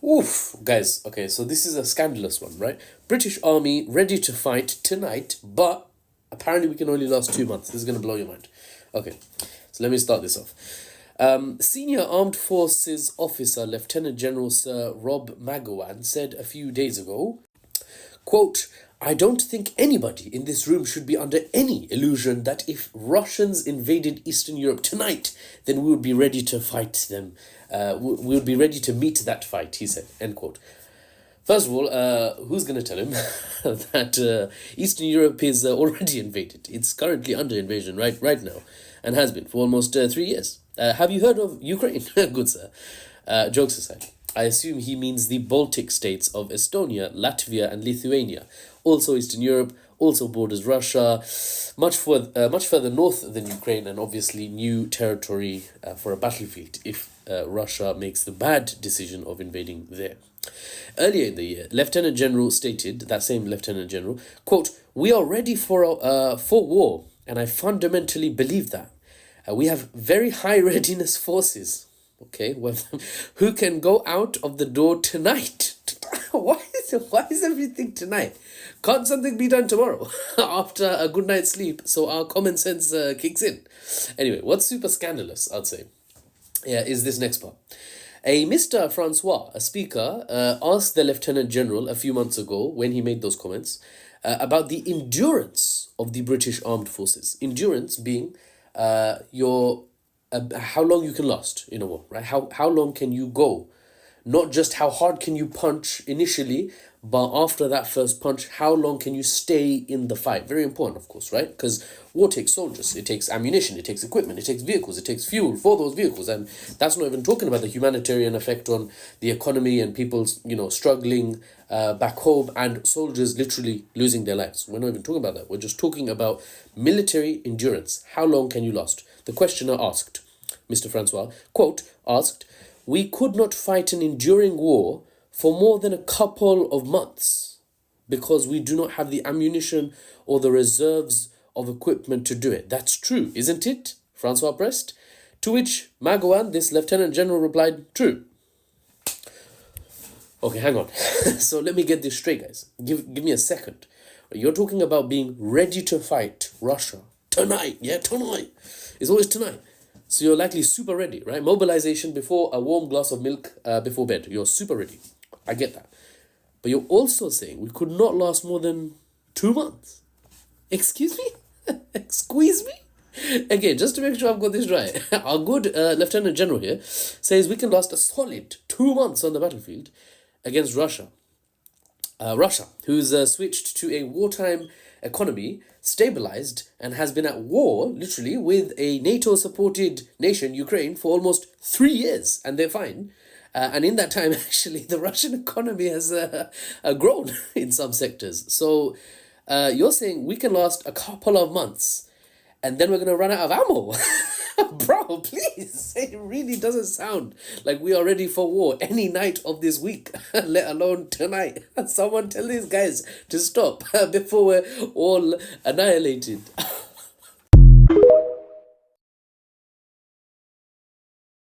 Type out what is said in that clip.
Oof, guys. Okay, so this is a scandalous one, right? British Army ready to fight tonight, but apparently we can only last 2 months. This is going to blow your mind. Okay, so let me start this off. Senior Armed Forces officer Lieutenant General Sir Rob Magowan said a few days ago, quote, I don't think anybody in this room should be under any illusion that if Russians invaded Eastern Europe tonight, then we would be ready to fight them. We would be ready to meet that fight, he said, end quote. First of all, who's going to tell him that Eastern Europe is already invaded? It's currently under invasion right now and has been for almost 3 years. Have you heard of Ukraine? Good, sir. Jokes aside, I assume he means the Baltic states of Estonia, Latvia, and Lithuania. Also Eastern Europe, also borders Russia, much further north than Ukraine, and obviously new territory for a battlefield if Russia makes the bad decision of invading there. Earlier in the year, Lieutenant General stated, that same Lieutenant General, quote, we are ready for war, and I fundamentally believe that. We have very high readiness forces, okay, who can go out of the door tonight. Why is everything tonight? Can't something be done tomorrow after a good night's sleep so our common sense kicks in? Anyway, what's super scandalous, I'd say, is this next part. A Mr. Francois, a speaker, asked the Lieutenant General a few months ago when he made those comments about the endurance of the British Armed Forces. Endurance being your how long you can last in a war, right? How long can you go? Not just how hard can you punch initially, but after that first punch, how long can you stay in the fight? Very important, of course, right? Because war takes soldiers, it takes ammunition, it takes equipment, it takes vehicles, it takes fuel for those vehicles. And that's not even talking about the humanitarian effect on the economy and people, struggling back home and soldiers literally losing their lives. We're not even talking about that. We're just talking about military endurance. How long can you last? The questioner asked, Mr. Francois, quote, asked, we could not fight an enduring war for more than a couple of months because we do not have the ammunition or the reserves of equipment to do it. That's true, isn't it? Francois pressed. To which Magowan, this Lieutenant General, replied, true. Okay, hang on. So let me get this straight, guys. Give me a second. You're talking about being ready to fight Russia tonight. Yeah, tonight. It's always tonight. So you're likely super ready, right? Mobilization before a warm glass of milk before bed. You're super ready. I get that. But you're also saying we could not last more than 2 months. Excuse me? Squeeze me? Again, just to make sure I've got this right, our good Lieutenant General here says we can last a solid 2 months on the battlefield against Russia. Russia, who's switched to a wartime economy, stabilized, and has been at war, literally, with a NATO-supported nation, Ukraine, for almost 3 years, and they're fine. And in that time, actually, the Russian economy has grown in some sectors. So you're saying we can last a couple of months, and then we're going to run out of ammo. Bro, please. It really doesn't sound like we are ready for war any night of this week, let alone tonight. Someone tell these guys to stop before we're all annihilated.